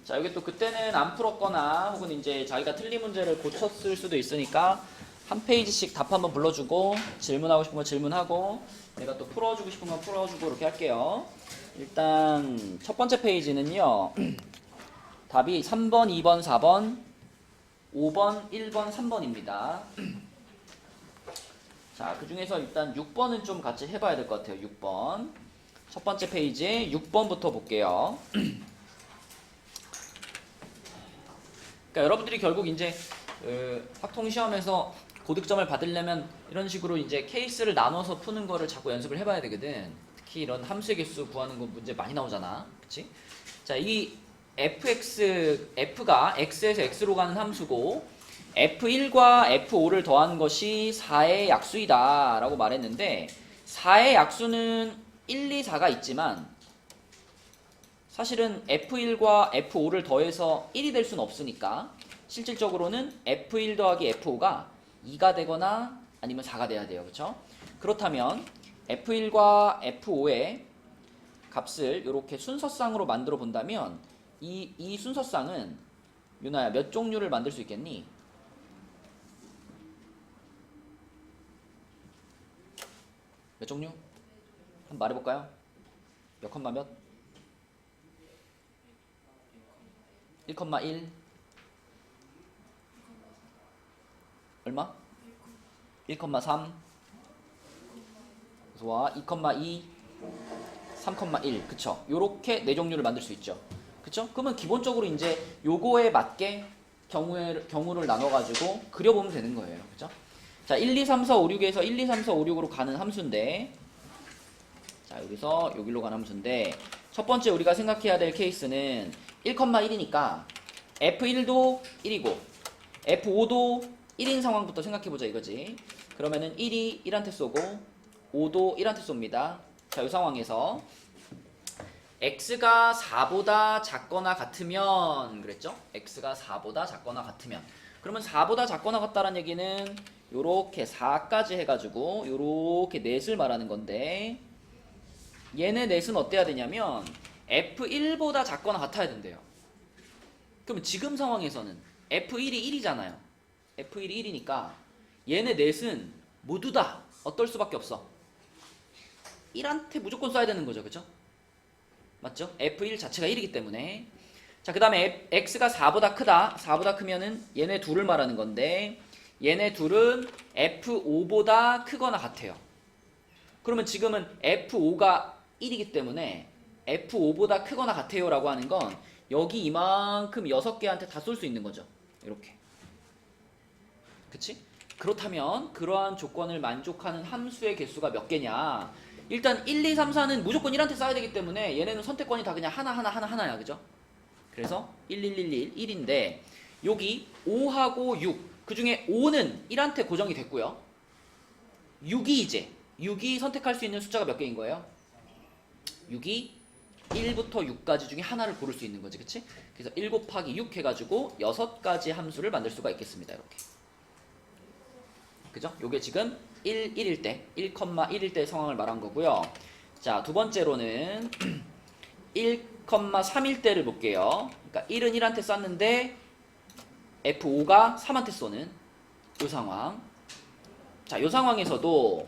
자, 여기 또 그때는 안 풀었거나 혹은 이제 자기가 틀린 문제를 고쳤을 수도 있으니까 한 페이지씩 답 한번 불러주고 질문하고 싶은 거 질문하고 내가 또 풀어주고 싶은 거 풀어주고 이렇게 할게요. 일단 첫 번째 페이지는요. 답이 3번, 2번, 4번, 5번, 1번, 3번입니다. 자, 그 중에서 일단 6번은 좀 같이 해봐야 될 것 같아요. 6번. 첫 번째 페이지에 6번부터 볼게요. 그러니까 여러분들이 결국 이제 확통 시험에서 고득점을 받으려면 이런 식으로 이제 케이스를 나눠서 푸는 거를 자꾸 연습을 해봐야 되거든. 특히 이런 함수의 개수 구하는 거 문제 많이 나오잖아. 그치? 자, 이 f가 x에서 x로 가는 함수고 f1과 f5를 더한 것이 4의 약수이다 라고 말했는데 4의 약수는 1, 2, 4가 있지만 사실은 f1과 f5를 더해서 1이 될 수는 없으니까 실질적으로는 f1 더하기 f5가 2가 되거나 아니면 4가 돼야 돼요. 그렇죠? 그렇다면 f1과 f5의 값을 이렇게 순서쌍으로 만들어 본다면 이 순서쌍은 유나야 몇 종류를 만들 수 있겠니? 몇 종류? 한번 말해볼까요? 몇 컴마 몇? 1,1 얼마? 1,3 좋아. 2,2 3,1 그쵸? 요렇게 네 종류를 만들 수 있죠. 그쵸? 그러면 기본적으로 이제 요거에 맞게 경우를 나눠가지고 그려보면 되는 거예요. 그쵸? 자, 1, 2, 3, 4, 5, 6에서 1, 2, 3, 4, 5, 6으로 가는 함수인데 자, 여기서 여기로 가는 함수인데 첫 번째 우리가 생각해야 될 케이스는 1,1이니까 F1도 1이고 F5도 1인 상황부터 생각해보자 이거지. 그러면은 1이 1한테 쏘고 5도 1한테 쏩니다. 자, 이 상황에서 x가 4보다 작거나 같으면 그랬죠? x가 4보다 작거나 같으면 그러면 4보다 작거나 같다는 얘기는 요렇게 4까지 해가지고 요렇게 넷을 말하는 건데 얘네 넷은 어때야 되냐면 f1보다 작거나 같아야 된대요. 그러면 지금 상황에서는 f1이 1이잖아요. f1이 1이니까 얘네 넷은 모두 다 어떨 수밖에 없어. 1한테 무조건 쏴야 되는 거죠. 그죠? 맞죠? f1 자체가 1이기 때문에 자, 그 다음에 x가 4보다 크다. 4보다 크면은 얘네 둘을 말하는 건데 얘네 둘은 f5보다 크거나 같아요. 그러면 지금은 f5가 1이기 때문에 f5보다 크거나 같아요 라고 하는 건 여기 이만큼 6개한테 다 쏠 수 있는 거죠. 이렇게. 그치? 그렇다면 그러한 조건을 만족하는 함수의 개수가 몇 개냐? 일단 1, 2, 3, 4는 무조건 1한테 쏴야 되기 때문에 얘네는 선택권이 다 그냥 하나야. 그죠? 그래서 1, 1, 1, 1, 1인데 여기 5하고 6. 그 중에 5는 1한테 고정이 됐고요. 6이 선택할 수 있는 숫자가 몇 개인 거예요? 6이 1부터 6까지 중에 하나를 고를 수 있는 거지. 그치? 그래서 1 곱하기 6 해가지고 6가지 함수를 만들 수가 있겠습니다. 이렇게. 그죠? 요게 지금 1일 때, 1,1일 때 상황을 말한 거고요. 자, 두 번째로는 1,3일 때를 볼게요. 그러니까 1은 1한테 쐈는데 F5가 3한테 쏘는 요 상황. 자, 요 상황에서도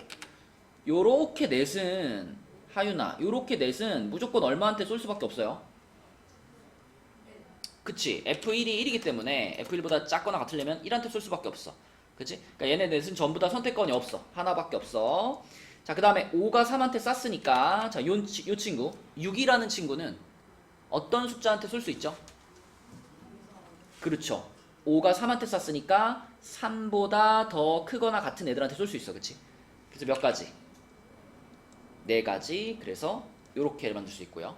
요렇게 넷은 하윤아, 요렇게 넷은 무조건 얼마한테 쏠 수밖에 없어요? 그치? F1이 1이기 때문에 F1보다 작거나 같으려면 1한테 쏠 수밖에 없어. 그치? 그러니까 얘네 넷은 전부 다 선택권이 없어. 하나밖에 없어. 자, 그 다음에 5가 3한테 쐈으니까 자, 요 친구 6이라는 친구는 어떤 숫자한테 쏠 수 있죠? 그렇죠. 5가 3한테 쐈으니까 3보다 더 크거나 같은 애들한테 쏠 수 있어. 그치? 그래서 몇 가지? 4가지. 그래서 요렇게 만들 수 있고요.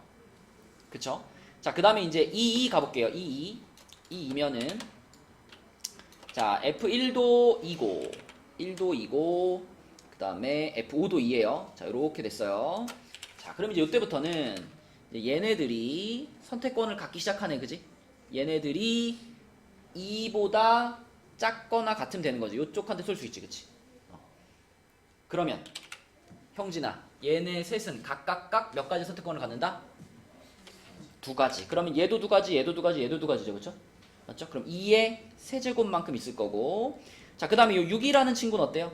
그쵸? 자, 그 다음에 이제 2 가볼게요. 2이면은 자, F1도 2고 1도 2고 그 다음에 F5도 2예요. 자, 요렇게 됐어요. 자, 그럼 이제 이때부터는 얘네들이 선택권을 갖기 시작하네. 그지? 얘네들이 2보다 작거나 같으면 되는 거지. 요쪽한테 쏠 수 있지. 그치? 그러면 형진아, 얘네 셋은 각각 몇 가지 선택권을 갖는다? 두 가지. 그러면 얘도 두 가지, 얘도 두 가지, 얘도 두 가지죠. 그렇죠? 맞죠? 그럼 2의 세제곱만큼 있을 거고. 자, 그 다음에 이 6이라는 친구는 어때요?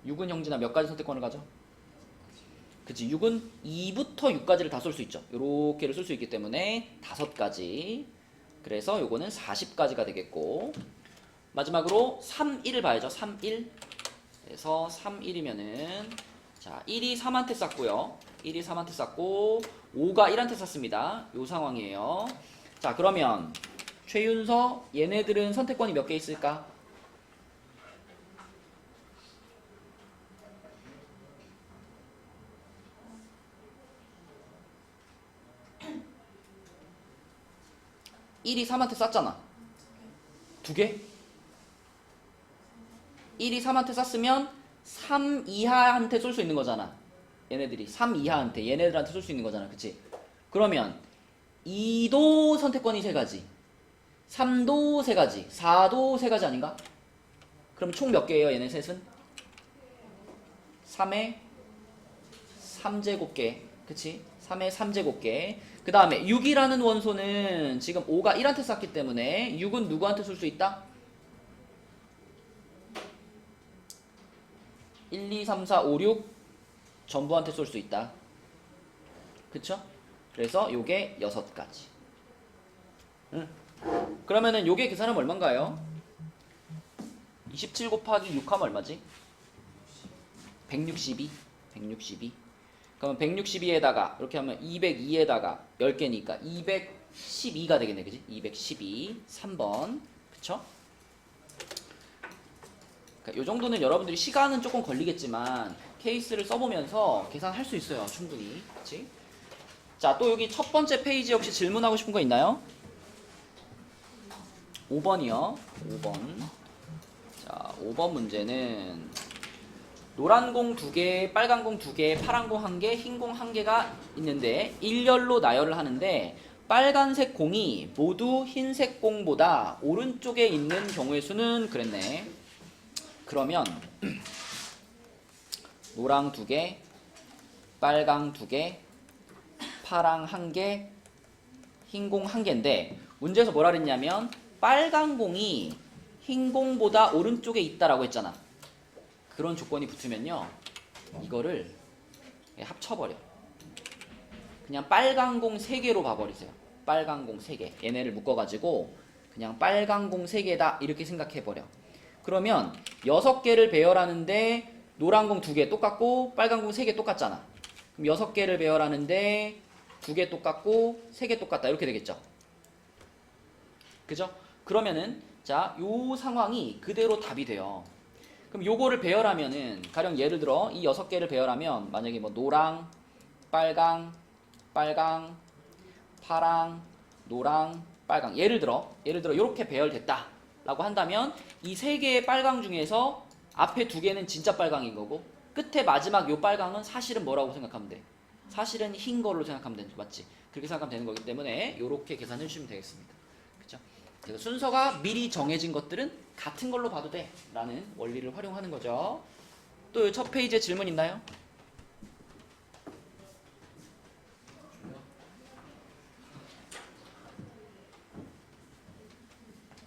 6은 형진아 몇 가지 선택권을 가져? 그치, 6은 2부터 6까지를 다 쏠 수 있죠. 요렇게를 쓸 수 있기 때문에 5가지. 그래서 요거는 40가지가 되겠고, 마지막으로 3, 1을 봐야죠. 3, 1. 그래서 3, 1이면은 자, 1이 3한테 쌌고요. 1이 3한테 쌌고 5가 1한테 쌌습니다. 요 상황이에요. 자, 그러면 최윤서 얘네들은 선택권이 몇 개 있을까? (1이) 3한테 쌌잖아. 두 개? 1이 3한테 쌌으면 3 이하한테 쏠 수 있는 거잖아. 얘네들이 3 이하한테 얘네들한테 쏠 수 있는 거잖아. 그치? 그러면 2도 선택권이 3가지, 3도 3가지, 4도 3가지 아닌가? 그럼 총 몇 개예요? 얘네 셋은? 3의 3제곱개. 그치? 3의 3제곱개. 그 다음에 6이라는 원소는 지금 5가 1한테 쌌기 때문에 6은 누구한테 쏠 수 있다? 1, 2, 3, 4, 5, 6 전부한테 쏠 수 있다. 그쵸? 그래서 요게 6가지. 그러면은 요게 계산하면 얼만가요? 27 곱하기 6 하면 얼마지? 162. 162. 그러면 162에다가 이렇게 하면 202에다가 10개니까 212가 되겠네. 그지? 212. 3번. 그쵸? 요 정도는 여러분들이 시간은 조금 걸리겠지만 케이스를 써보면서 계산할 수 있어요. 충분히. 그치? 자, 또 여기 첫 번째 페이지 혹시 질문하고 싶은 거 있나요? 5번이요. 5번. 자, 5번 문제는 노란 공 2개, 빨간 공 2개, 파란 공 1개, 흰 공 1개가 있는데 일렬로 나열을 하는데 빨간색 공이 모두 흰색 공보다 오른쪽에 있는 경우의 수는 그랬네. 그러면 노랑 2개, 빨강 2개, 파랑 1개, 흰 공 1개인데 문제에서 뭐라 그랬냐면 빨간 공이 흰 공보다 오른쪽에 있다라고 했잖아. 그런 조건이 붙으면요, 이거를 합쳐버려. 그냥 빨간 공 3개로 봐버리세요. 빨간 공 3개. 얘네를 묶어가지고 그냥 빨간 공 3개다 이렇게 생각해버려. 그러면 6개를 배열하는데 노란 공 2개 똑같고 빨간 공 3개 똑같잖아. 그럼 6개를 배열하는데 2개 똑같고 3개 똑같다 이렇게 되겠죠. 그죠? 그러면은 자, 요 상황이 그대로 답이 돼요. 그럼 요거를 배열하면은 가령 예를 들어 이 6개를 배열하면 만약에 뭐 노랑, 빨강, 빨강, 파랑, 노랑, 빨강 예를 들어 이렇게 배열됐다 라고 한다면 이 3개의 빨강 중에서 앞에 2개는 진짜 빨강인 거고 끝에 마지막 요 빨강은 사실은 뭐라고 생각하면 돼? 사실은 흰 걸로 생각하면 되는 거 맞지? 그렇게 생각하면 되는 거기 때문에 요렇게 계산해 주시면 되겠습니다. 그쵸? 그래서 순서가 미리 정해진 것들은 같은 걸로 봐도 돼 라는 원리를 활용하는 거죠. 또 첫 페이지에 질문 있나요?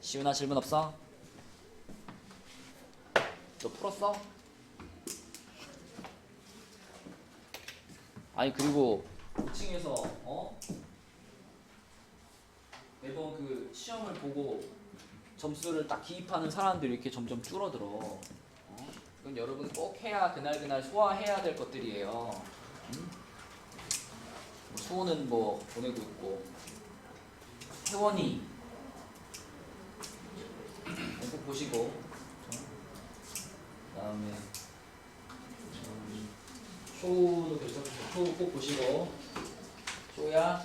시윤아 질문 없어? 너 풀었어? 아니 그리고 2층에서 매번 그 시험을 보고 점수를 딱 기입하는 사람들이 이렇게 점점 줄어들어. 이건 여러분 꼭 해야 그날 소화해야 될 것들이에요. 수호는 뭐 보내고 있고 혜원이 꼭 보시고 그다음에 쇼도 괜찮고 쇼 꼭 보시고 쇼야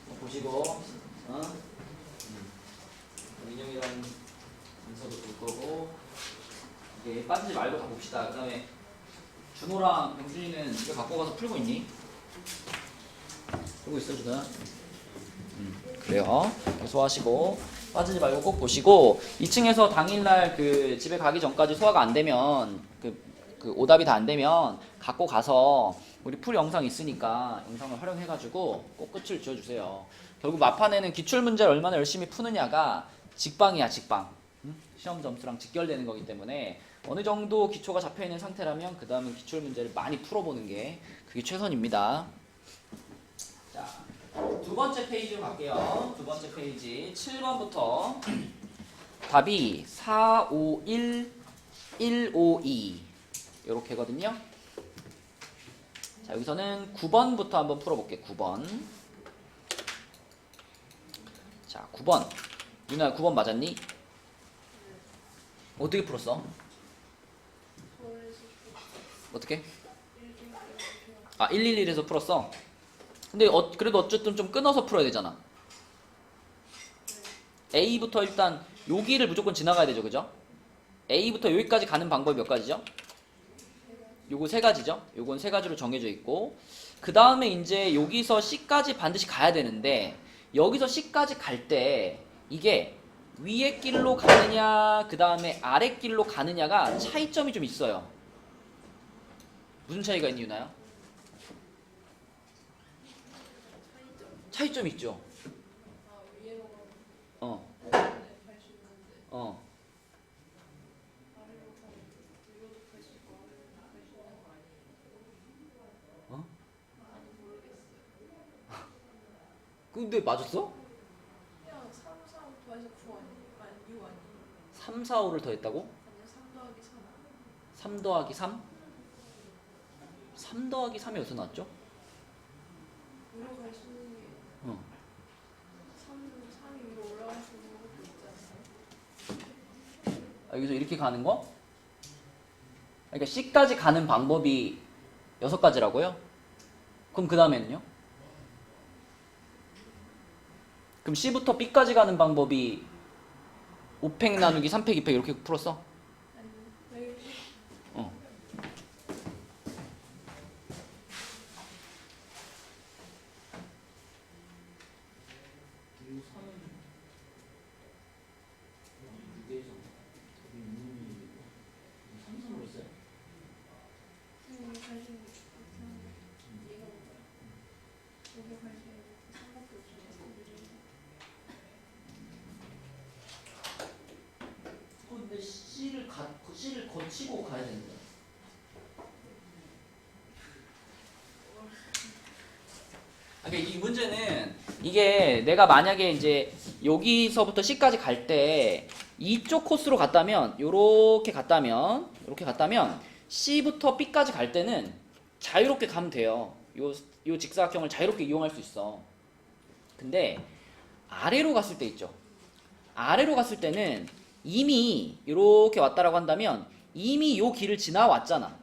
꼭 보시고 민영이랑 인서도 볼 거고 이게 빠지지 말고 다 봅시다. 그 다음에 준호랑 병준이는 집에 갖고 가서 풀고 있니? 풀고 있어 준호야? 그래요. 소화하시고 빠지지 말고 꼭 보시고 2층에서 당일날 그 집에 가기 전까지 소화가 안 되면 그 그 오답이 다 안 되면 갖고 가서 우리 풀 영상 있으니까 영상을 활용해가지고 꼭 끝을 지어주세요. 결국 막판에는 기출문제를 얼마나 열심히 푸느냐가 직방이야, 직방. 시험 점수랑 직결되는 거기 때문에 어느 정도 기초가 잡혀있는 상태라면 그 다음은 기출문제를 많이 풀어보는 게 그게 최선입니다. 자, 두 번째 페이지로 갈게요. 두 번째 페이지 7번부터 답이 4, 5, 1, 1, 5, 2 이렇게거든요. 자, 여기서는 9번부터 한번 풀어볼게요. 9번. 자, 9번. 유나야, 9번 맞았니? 어떻게 풀었어? 어떻게? 111에서 풀었어? 근데 그래도 어쨌든 좀 끊어서 풀어야 되잖아. A부터 일단 여기를 무조건 지나가야 되죠, 그죠? A부터 여기까지 가는 방법이 몇 가지죠? 요거 세 가지죠? 요건 세 가지로 정해져 있고, 그 다음에 이제 여기서 C까지 반드시 가야 되는데, 여기서 C까지 갈 때 이게 위에 길로 가느냐, 그 다음에 아래 길로 가느냐가 차이점이 좀 있어요. 무슨 차이가 있니, 유나요? 차이점 있죠? 어. 근데 맞았어? 그냥 3, 4, 5 더해서 9 아니 6 아니에요? 3, 4, 5를 더했다고? 아니요 3 더하기 3 3 더하기 3? 3 더하기 3이 어디서 나왔죠? 위로 갈수록 3이 위로 올라갈수록 있지 않나요? 여기서 이렇게 가는 거? 그러니까 C까지 가는 방법이 6가지라고요? 그럼 그 다음에는요? 그럼 C부터 B까지 가는 방법이 5팩 나누기 3팩 2팩 이렇게 풀었어? 아니요 왜 어. 여기 갈수록 얘가 여기 갈수록 3밖에 없어요. 근데 C를 거치고 가야 된다. 그러니까 이 문제는 이게 내가 만약에 이제 여기서부터 C까지 갈 때 이쪽 코스로 갔다면 요렇게 갔다면 C부터 B까지 갈 때는 자유롭게 가면 돼요. 요 직사각형을 자유롭게 이용할 수 있어. 근데 아래로 갔을 때 있죠. 아래로 갔을 때는 이미 이렇게 왔다라고 한다면 이미 요 길을 지나왔잖아.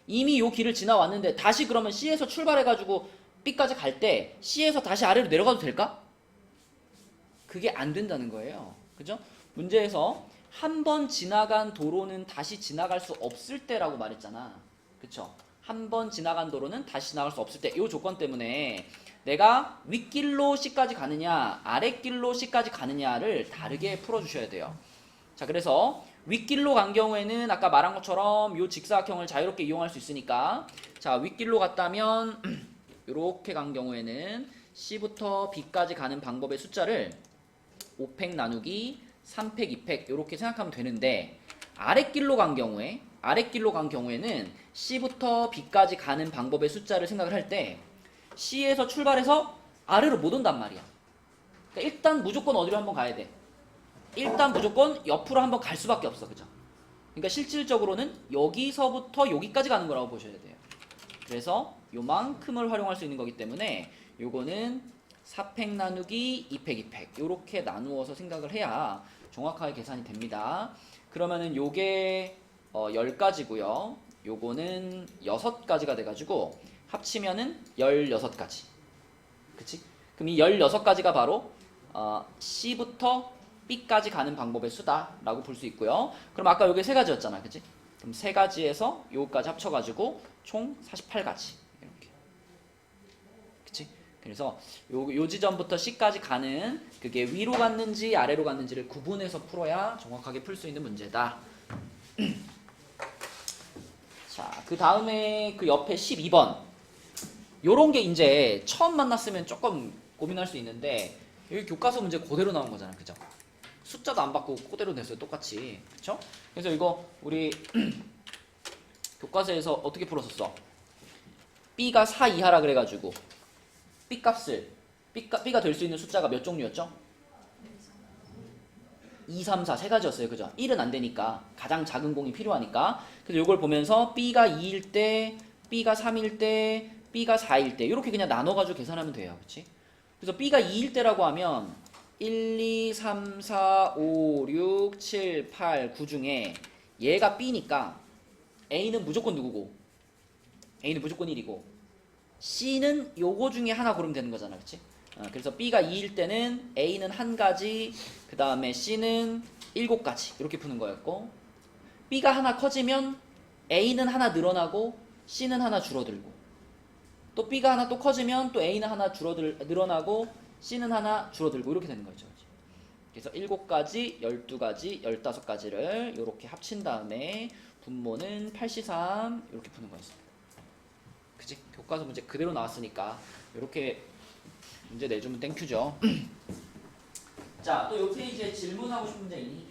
이미 요 길을 지나왔는데 다시 그러면 C에서 출발해가지고 B까지 갈 때 C에서 다시 아래로 내려가도 될까? 그게 안 된다는 거예요. 그죠? 문제에서 한 번 지나간 도로는 다시 지나갈 수 없을 때라고 말했잖아. 그쵸? 한 번 지나간 도로는 다시 지나갈 수 없을 때. 이 조건 때문에 내가 윗길로 C까지 가느냐 아랫길로 C까지 가느냐를 다르게 풀어주셔야 돼요. 자, 그래서 윗길로 간 경우에는 아까 말한 것처럼 이 직사각형을 자유롭게 이용할 수 있으니까, 자, 윗길로 갔다면 이렇게 간 경우에는 C부터 B까지 가는 방법의 숫자를 5팩 나누기 3팩 2팩 이렇게 생각하면 되는데, 아랫길로 간 경우에는 C부터 B까지 가는 방법의 숫자를 생각을 할 때 C에서 출발해서 아래로 못 온단 말이야. 그러니까 일단 무조건 어디로 한번 가야 돼? 일단 무조건 옆으로 한번 갈 수밖에 없어. 그죠? 그러니까 실질적으로는 여기서부터 여기까지 가는 거라고 보셔야 돼요. 그래서 요만큼을 활용할 수 있는 거기 때문에 요거는 4팩 나누기 2팩 2팩 요렇게 나누어서 생각을 해야 정확하게 계산이 됩니다. 그러면은 요게 10가지고요. 요거는 6가지가 돼가지고 합치면은 16가지. 그치? 그럼 이 16가지가 바로 C부터 B까지 가는 방법의 수다라고 볼 수 있고요. 그럼 아까 요게 3가지였잖아. 그치? 그럼 3가지에서 요거까지 합쳐가지고 총 48가지. 이렇게. 그치? 그래서 요 지점부터 C까지 가는 그게 위로 갔는지 아래로 갔는지를 구분해서 풀어야 정확하게 풀 수 있는 문제다. 자, 그 다음에 그 옆에 12번. 요런 게 이제 처음 만났으면 조금 고민할 수 있는데 여기 교과서 문제 그대로 나온 거잖아. 그죠? 숫자도 안 바꾸고 그대로 냈어요. 똑같이. 그쵸? 그래서 이거 우리 교과서에서 어떻게 풀었었어? B가 4 이하라 그래가지고 B 값을 B가 될 수 있는 숫자가 몇 종류였죠? 2, 3, 4 세 가지였어요. 그죠? 1은 안 되니까 가장 작은 공이 필요하니까. 그래서 이걸 보면서 B가 2일 때, B가 3일 때, B가 4일 때 이렇게 그냥 나눠가지고 계산하면 돼요. 그치? 그래서 B가 2일 때라고 하면 1, 2, 3, 4, 5, 6, 7, 8, 9 중에 얘가 B니까 A는 무조건 누구고? A는 무조건 1이고 C는 요거 중에 하나 고르면 되는 거잖아. 그치? 그래서 B가 2일 때는 A는 한 가지, 그 다음에 C는 7가지 이렇게 푸는 거였고 B가 하나 커지면 A는 하나 늘어나고 C는 하나 줄어들고 또 B가 하나 또 커지면 또 A는 하나 늘어나고 C는 하나 줄어들고 이렇게 되는 거죠. 그래서 7가지, 12가지, 15가지를 이렇게 합친 다음에 분모는 8C3 이렇게 푸는 거였습니다. 그치? 교과서 문제 그대로 나왔으니까 이렇게 문제 내주면 땡큐죠. 자, 또 요 페이지에 질문하고 싶은 문제 있니?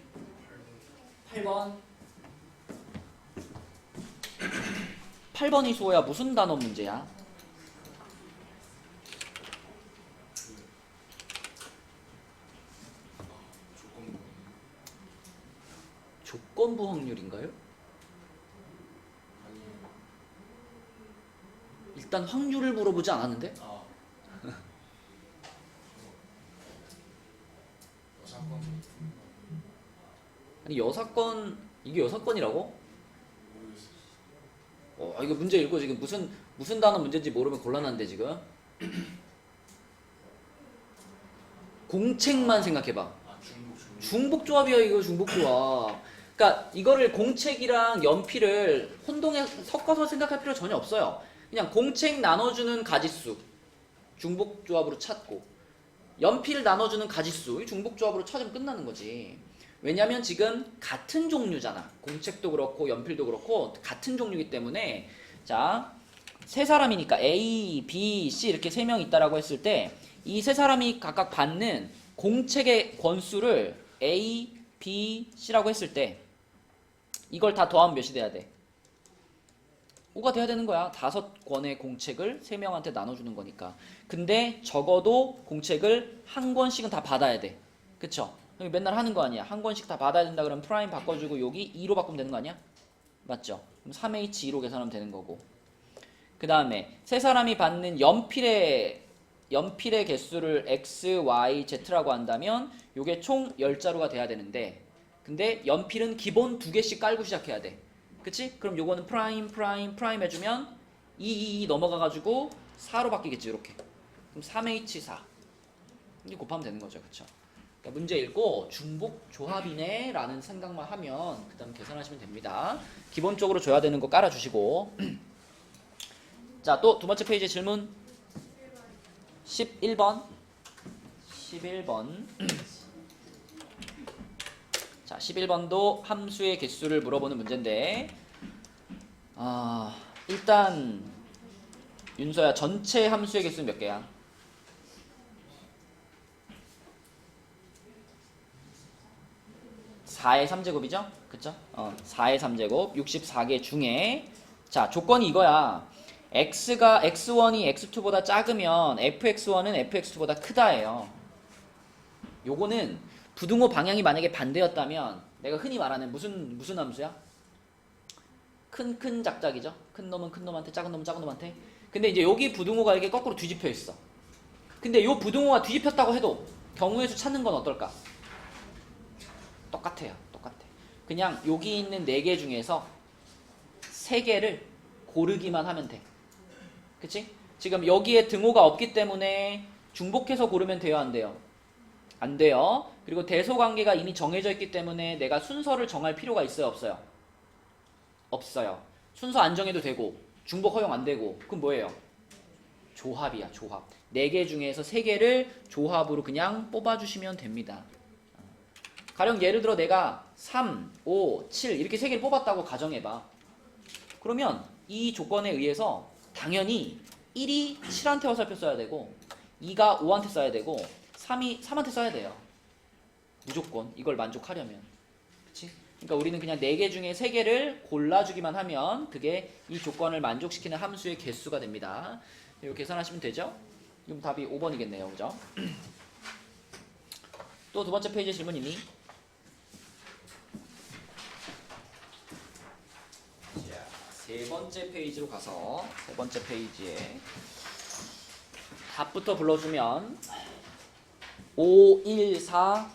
8번. 8번이 수호야 무슨 단어 문제야? 조건부 확률인가요? 일단 확률을 물어보지 않았는데? 아니 여사건 이게 여사건이라고? 이거 문제 읽고 지금 무슨 단어 문제인지 모르면 곤란한데 지금 공책만 생각해봐. 중복조합이야 이거 중복조합. 그러니까 이거를 공책이랑 연필을 혼동해 섞어서 생각할 필요 전혀 없어요. 그냥 공책 나눠주는 가지수 중복조합으로 찾고 연필 나눠주는 가지수 중복조합으로 찾으면 끝나는 거지. 왜냐면 지금 같은 종류잖아. 공책도 그렇고 연필도 그렇고 같은 종류이기 때문에 자, 세 사람이니까 A, B, C 이렇게 세 명 있다라고 했을 때 이 세 사람이 각각 받는 공책의 권수를 A, B, C라고 했을 때 이걸 다 더하면 몇이 돼야 돼? 5가 돼야 되는 거야. 5권의 공책을 3명한테 나눠주는 거니까. 근데 적어도 공책을 한 권씩은 다 받아야 돼. 그쵸? 맨날 하는 거 아니야. 한 권씩 다 받아야 된다 그러면 프라임 바꿔주고 여기 2로 바꾸면 되는 거 아니야? 맞죠? 그럼 3H2로 계산하면 되는 거고. 그 다음에 세 사람이 받는 연필의 개수를 X, Y, Z라고 한다면 요게 총 10자루가 돼야 되는데 근데 연필은 기본 2개씩 깔고 시작해야 돼. 그치? 그럼 요거는 프라임 해주면 2 넘어가가지고 4로 바뀌겠지. 이렇게. 그럼 3H4 이게 곱하면 되는 거죠. 그쵸? 그러니까 문제 읽고 중복 조합이네 라는 생각만 하면 그 다음 계산하시면 됩니다. 기본적으로 줘야 되는 거 깔아주시고 자, 또 두 번째 페이지 질문 11번 자, 11번도 함수의 개수를 물어보는 문제인데 일단 윤서야 전체 함수의 개수는 몇 개야? 4의 3제곱이죠? 그쵸? 4의 3제곱 64개 중에 자, 조건이 이거야. x1이 x2보다 작으면 fx1은 fx2보다 크다예요. 요거는 부등호 방향이 만약에 반대였다면 내가 흔히 말하는 무슨 함수야? 큰 작작이죠. 큰 놈은 큰 놈한테 작은 놈은 작은 놈한테. 근데 이제 여기 부등호가 이렇게 거꾸로 뒤집혀 있어. 근데 요 부등호가 뒤집혔다고 해도 경우의 수 찾는 건 어떨까? 똑같아. 그냥 여기 있는 4개 중에서 3개를 고르기만 하면 돼. 그치? 지금 여기에 등호가 없기 때문에 중복해서 고르면 돼요, 안 돼요? 안 돼요. 그리고 대소관계가 이미 정해져 있기 때문에 내가 순서를 정할 필요가 있어요, 없어요? 없어요. 순서 안 정해도 되고 중복 허용 안 되고 그럼 뭐예요? 조합이야, 조합. 4개 중에서 3개를 조합으로 그냥 뽑아주시면 됩니다. 가령 예를 들어 내가 3, 5, 7 이렇게 3개를 뽑았다고 가정해봐. 그러면 이 조건에 의해서 당연히 1이 7한테 화살표 써야 되고 2가 5한테 써야 되고 3이 3한테 써야 돼요. 무조건 이걸 만족하려면. 그치? 그러니까 우리는 그냥 4개 중에 3개를 골라주기만 하면 그게 이 조건을 만족시키는 함수의 개수가 됩니다. 이거 계산하시면 되죠? 그럼 답이 5번이겠네요. 그죠? 또 두 번째 페이지 질문 있니? 자, 세 번째 페이지로 가서 세 번째 페이지에 답부터 불러주면 5, 1, 4,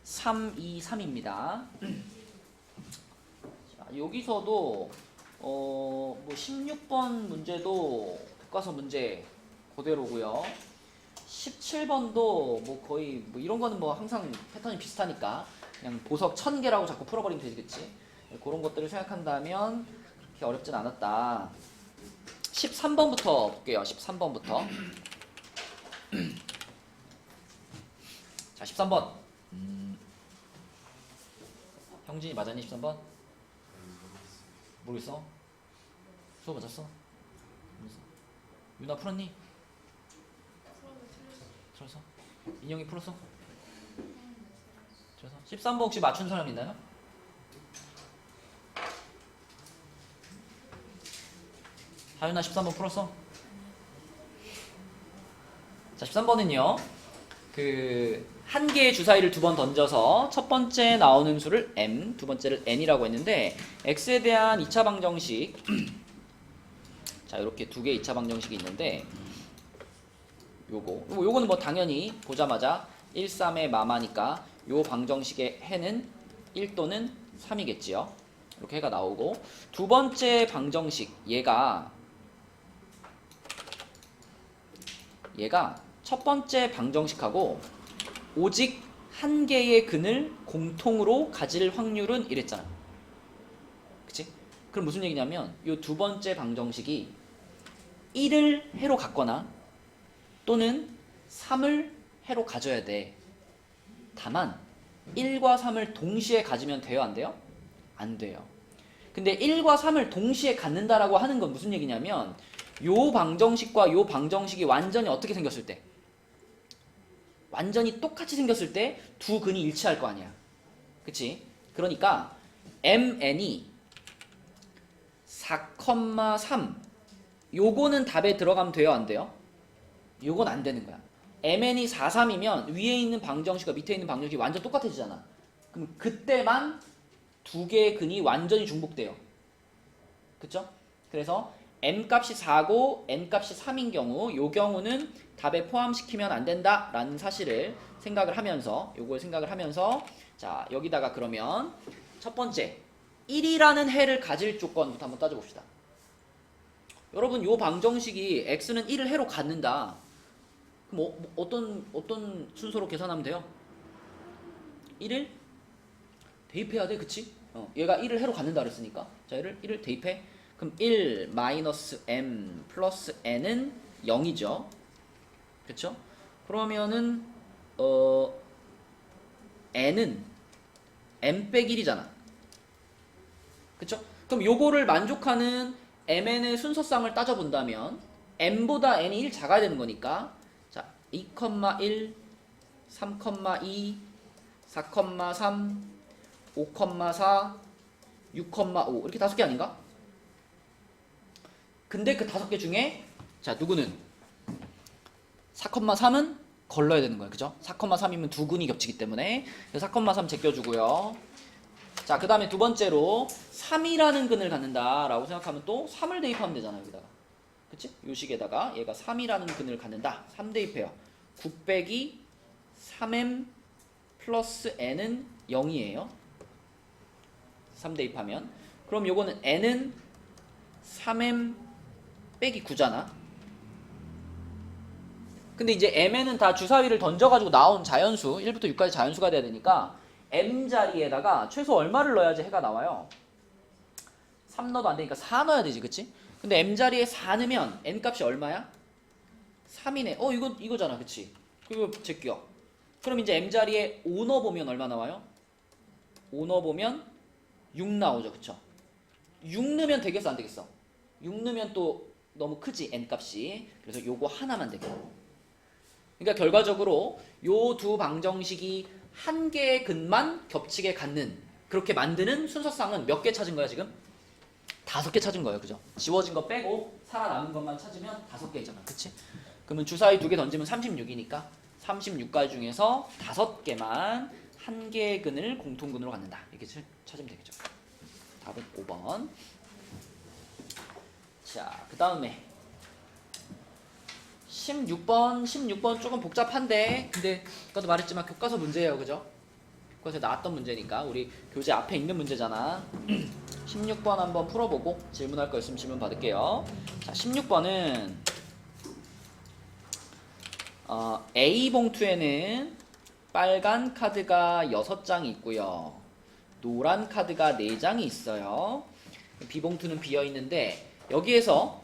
3, 2, 3입니다. 자, 여기서도 뭐 16번 문제도 교과서 문제 그대로고요. 17번도 뭐 거의 뭐 이런 거는 뭐 항상 패턴이 비슷하니까 그냥 보석 1000개라고 자꾸 풀어버리면 되겠지. 그런 것들을 생각한다면 그렇게 어렵진 않았다. 13번부터 볼게요. 13번부터. 자, 13번. 형진이 맞았니? 13번? 모르겠어? 수업 맞았어? 모르겠어. 유나 풀었니? 풀었어? 인형이 풀었어? 풀었어? 13번 혹시 맞춘 사람 있나요? 하윤아 13번 풀었어? 자, 13번은요. 한 개의 주사위를 2번 던져서 첫 번째 나오는 수를 m, 두 번째를 n이라고 했는데 x에 대한 2차 방정식 자, 이렇게 2개의 2차 방정식이 있는데 요거는 뭐 당연히 보자마자 1, 3의 마마니까 요 방정식의 해는 1 또는 3이겠지요. 이렇게 해가 나오고 두 번째 방정식 얘가 첫 번째 방정식하고 오직 한 개의 근을 공통으로 가질 확률은 이랬잖아. 그치? 그럼 무슨 얘기냐면 이 두 번째 방정식이 1을 해로 갖거나 또는 3을 해로 가져야 돼. 다만 1과 3을 동시에 가지면 돼요? 안 돼요? 안 돼요. 근데 1과 3을 동시에 갖는다라고 하는 건 무슨 얘기냐면 요 방정식과 요 방정식이 완전히 어떻게 생겼을 때? 완전히 똑같이 생겼을 때 두 근이 일치할 거 아니야. 그치? 그러니까 mn이 4,3 요거는 답에 들어가면 돼요? 안 돼요? 요건 안 되는 거야. mn이 4, 3이면 위에 있는 방정식과 밑에 있는 방정식이 완전 똑같아지잖아. 그럼 그때만 두 개의 근이 완전히 중복돼요. 그쵸? 그래서 m 값이 4고 n 값이 3인 경우 요 경우는 답에 포함시키면 안 된다라는 사실을 생각을 하면서 요걸 생각을 하면서 자, 여기다가 그러면 첫 번째 1이라는 해를 가질 조건부터 한번 따져봅시다. 여러분 요 방정식이 x는 1을 해로 갖는다. 그럼 어떤 순서로 계산하면 돼요? 1을 대입해야 돼. 그치? 얘가 1을 해로 갖는다 그랬으니까 자, 1을 대입해. 그럼 1 마이너스 m 플러스 n은 0이죠. 그쵸? 그러면은 n은 m 빼기 1이잖아. 그쵸? 그럼 요거를 만족하는 mn의 순서쌍을 따져본다면 m보다 n이 1 작아야 되는 거니까 자, 2,1 3,2 4,3 5,4 6,5 이렇게 5개 아닌가? 근데 그 5개 중에 자, 누구는 4,3은 걸러야 되는 거예요. 그죠? 4,3이면 두 근이 겹치기 때문에 4,3 제껴주고요. 자, 그 다음에 두 번째로 3이라는 근을 갖는다 라고 생각하면 또 3을 대입하면 되잖아요. 여기다가. 그치? 요 식에다가 얘가 3이라는 근을 갖는다. 3 대입해요. 9 빼기 3m 플러스 n은 0이에요. 3 대입하면. 그럼 요거는 n은 3m 빼기 9잖아. 근데 이제 mn은 다 주사위를 던져가지고 나온 자연수 1부터 6까지 자연수가 돼야 되니까 m 자리에다가 최소 얼마를 넣어야지 해가 나와요? 3 넣어도 안 되니까 4 넣어야 되지. 그치? 근데 m 자리에 4 넣으면 n 값이 얼마야? 3이네. 이거잖아. 그치? 그거 제껴. 그럼 이제 m 자리에 5 넣어보면 얼마 나와요? 5 넣어보면 6 나오죠. 그쵸? 6 넣으면 되겠어 안 되겠어? 6 넣으면 또 너무 크지 n 값이. 그래서 요거 하나만 되겠고. 그러니까 결과적으로 요 두 방정식이 한 개의 근만 겹치게 갖는 그렇게 만드는 순서상은 몇 개 찾은 거야 지금? 5개 찾은 거예요. 그죠? 지워진 거 빼고 살아남은 것만 찾으면 5개잖아. 그치? 그러면 주사위 2개 던지면 36이니까 36가지 중에서 5개만 한 개의 근을 공통근으로 갖는다. 이렇게 찾으면 되겠죠. 답은 5번. 자, 그 다음에 16번 조금 복잡한데, 근데 아까도 말했지만 교과서 문제예요. 그죠? 교과서에 나왔던 문제니까 우리 교재 앞에 있는 문제잖아. 16번 한번 풀어보고 질문할 거 있으면 질문 받을게요. 자, 16번은 A 봉투에는 빨간 카드가 6장이 있고요. 노란 카드가 4장이 있어요. B 봉투는 비어 있는데 여기에서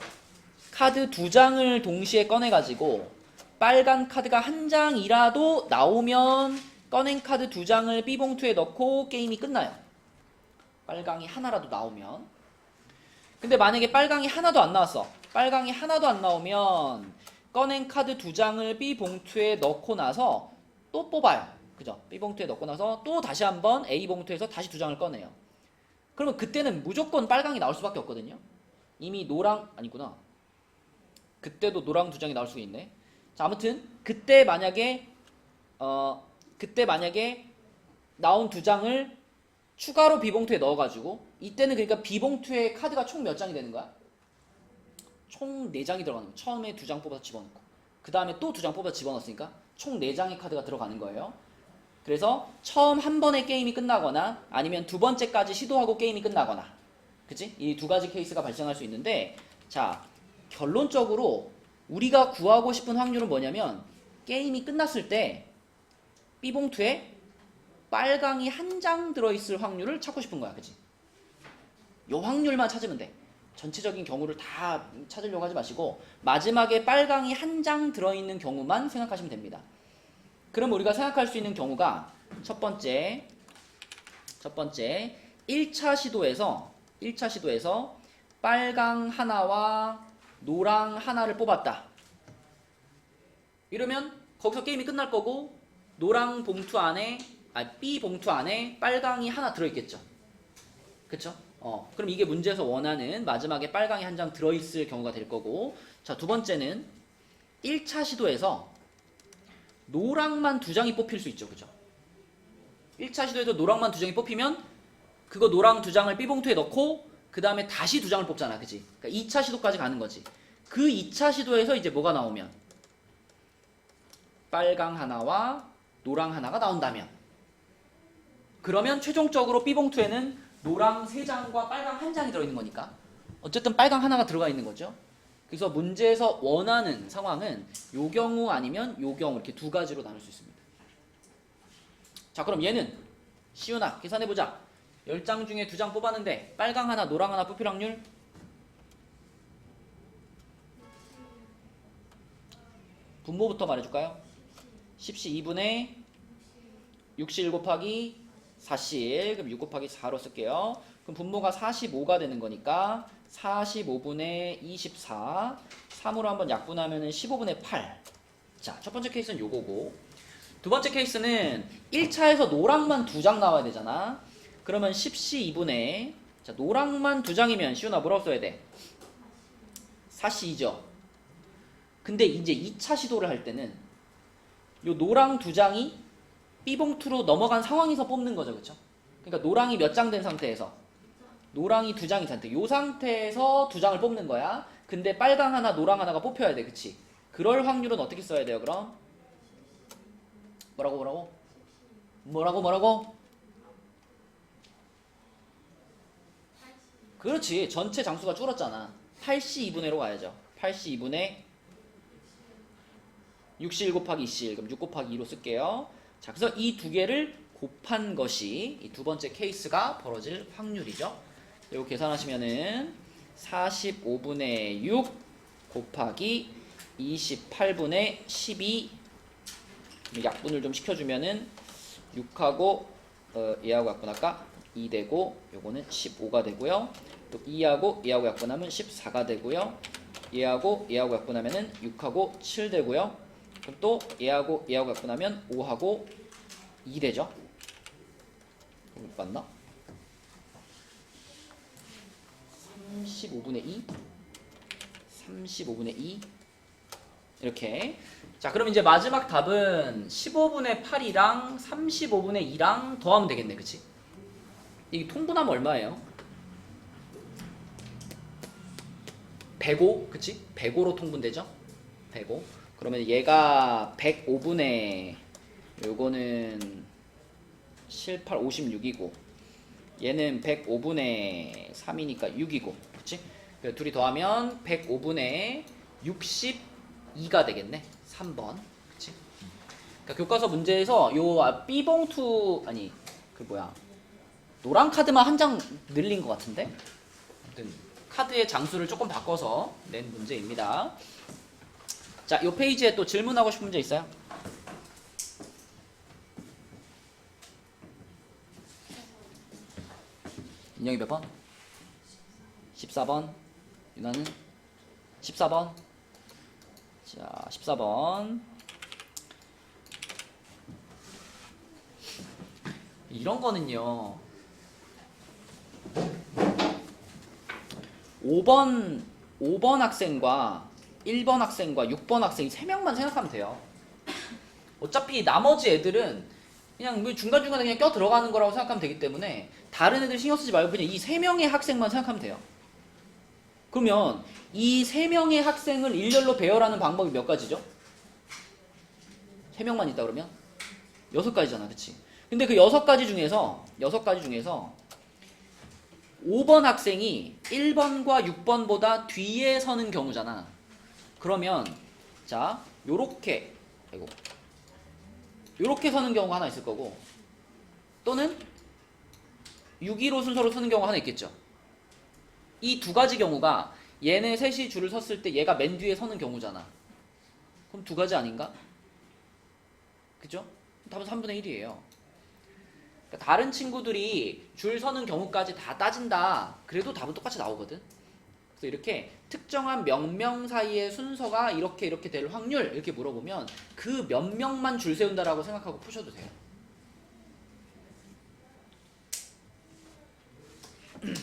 카드 2장을 동시에 꺼내가지고 빨간 카드가 1장이라도 나오면 꺼낸 카드 2장을 B 봉투에 넣고 게임이 끝나요. 빨강이 하나라도 나오면. 근데 만약에 빨강이 하나도 안 나왔어. 빨강이 하나도 안 나오면 꺼낸 카드 2장을 B 봉투에 넣고 나서 또 뽑아요. 그죠? B 봉투에 넣고 나서 또 다시 한번 A 봉투에서 다시 2장을 꺼내요. 그러면 그때는 무조건 빨강이 나올 수밖에 없거든요. 이미 노랑 아니구나. 그때도 노랑 2장이 나올 수 있네. 자, 아무튼 그때 만약에 나온 2장을 추가로 B봉투에 넣어가지고 이때는 그러니까 B봉투에 카드가 총 몇 장이 되는 거야? 총 4장이 들어가는 거야. 처음에 2장 뽑아서 집어넣고 그 다음에 또 2장 뽑아서 집어넣었으니까 총 4장의 카드가 들어가는 거예요. 그래서 처음 한 번에 게임이 끝나거나 아니면 두 번째까지 시도하고 게임이 끝나거나, 그치? 이 두 가지 케이스가 발생할 수 있는데, 자, 결론적으로 우리가 구하고 싶은 확률은 뭐냐면 게임이 끝났을 때 B봉투에 빨강이 1장 들어있을 확률을 찾고 싶은 거야. 그치? 요 확률만 찾으면 돼. 전체적인 경우를 다 찾으려고 하지 마시고 마지막에 빨강이 1장 들어있는 경우만 생각하시면 됩니다. 그럼 우리가 생각할 수 있는 경우가 첫 번째 1차 시도에서 빨강 하나와 노랑 하나를 뽑았다. 이러면 거기서 게임이 끝날 거고 노랑 봉투 안에 B 봉투 안에 빨강이 하나 들어있겠죠. 그쵸? 그럼 이게 문제에서 원하는 마지막에 빨강이 1장 들어있을 경우가 될 거고, 자, 두 번째는 1차 시도에서 노랑만 2장이 뽑힐 수 있죠. 그죠? 1차 시도에서 노랑만 2장이 뽑히면 그거 노랑 2장을 B봉투에 넣고 그 다음에 다시 2장을 뽑잖아. 그치? 그러니까 2차 시도까지 가는 거지. 그 2차 시도에서 이제 뭐가 나오면 빨강 하나와 노랑 하나가 나온다면, 그러면 최종적으로 B봉투에는 노랑 3장과 빨강 1장이 들어있는 거니까 어쨌든 빨강 하나가 들어가 있는 거죠. 그래서 문제에서 원하는 상황은 요 경우 아니면 요 경우 이렇게 두 가지로 나눌 수 있습니다. 자, 그럼 얘는 시윤아 계산해보자. 10장 중에 2장 뽑았는데 빨강 하나 노랑 하나 뽑힐 확률 분모부터 말해줄까요? 10시 2분의 6시 1 곱하기 4시, 그럼 6 곱하기 4로 쓸게요. 그럼 분모가 45가 되는 거니까 45분의 24, 3으로 한번 약분하면 15분의 8. 자, 첫 번째 케이스는 요거고, 두 번째 케이스는 1차에서 노랑만 2장 나와야 되잖아. 그러면 10시 2분의, 자, 노랑만 2장이면 시훈아 뭐라고 써야 돼? 4시 2죠. 근데 이제 2차 시도를 할 때는 요 노랑 2장이 B봉투로 넘어간 상황에서 뽑는 거죠. 그쵸? 그러니까 노랑이 몇 장 된 상태에서, 노랑이 2장인 상태, 요 상태에서 2장을 뽑는 거야. 근데 빨강 하나 노랑 하나가 뽑혀야 돼. 그치? 그럴 확률은 어떻게 써야 돼요 그럼? 뭐라고? 그렇지, 전체 장수가 줄었잖아. 8시 2분의로 가야죠. 8시 2분의 6시 1 곱하기 2시, 그럼 6 곱하기 2로 쓸게요. 자, 그래서 이 두 개를 곱한 것이 이 두 번째 케이스가 벌어질 확률이죠. 이거 계산하시면은 45분의 6 곱하기 28분의 12, 약분을 좀 시켜주면은 6하고 얘하고 약분할까? 2 되고 요거는 15가 되고요. 또 2하고 약분하면 14가 되고요. 얘하고 약분하면은 6하고 7 되고요. 그럼 또 얘하고 약분하면 5하고 2 되죠. 맞나? 35분의 2? 35분의 2? 이렇게. 자, 그럼 이제 마지막 답은 15분의 8이랑 35분의 2랑 더하면 되겠네. 그치? 이 통분하면 얼마예요? 105? 그치? 105로 통분되죠? 105. 그러면 얘가 105분의 요거는 7, 8, 56이고 얘는 105분의 3이니까 6이고 그치? 그래서 둘이 더하면 105분의 62가 되겠네. 3번. 그치? 그러니까 교과서 문제에서 요 B봉투 아니 그 뭐야 노란 카드만 한 장 늘린 것 같은데? 아무튼 카드의 장수를 조금 바꿔서 낸 문제입니다. 자, 요 페이지에 또 질문하고 싶은 문제 있어요? 인형이 몇 번? 14번. 유나는? 14번. 자, 14번. 이런 거는요. 5번 학생과 1번 학생과 6번 학생 3명만 생각하면 돼요. 어차피 나머지 애들은 그냥 뭐 중간중간에 그냥 껴 들어가는 거라고 생각하면 되기 때문에 다른 애들 신경 쓰지 말고 그냥 이 3명의 학생만 생각하면 돼요. 그러면 이 3명의 학생을 일렬로 배열하는 방법이 몇 가지죠? 3명만 있다 그러면 6가지잖아. 그치? 근데 그 6가지 중에서 5번 학생이 1번과 6번보다 뒤에 서는 경우잖아. 그러면 자 요렇게 서는 경우가 하나 있을 거고 또는 6-2로 순서로 서는 경우가 하나 있겠죠. 이 두 가지 경우가 얘네 셋이 줄을 섰을 때 얘가 맨 뒤에 서는 경우잖아. 그럼 두 가지 아닌가? 그죠? 답은 3분의 1이에요. 그러니까 다른 친구들이 줄 서는 경우까지 다 따진다. 그래도 답은 똑같이 나오거든. 그래서 이렇게 특정한 몇 명 사이의 순서가 이렇게 될 확률 이렇게 물어보면 그 몇 명만 줄 세운다라고 생각하고 푸셔도 돼요. 쌤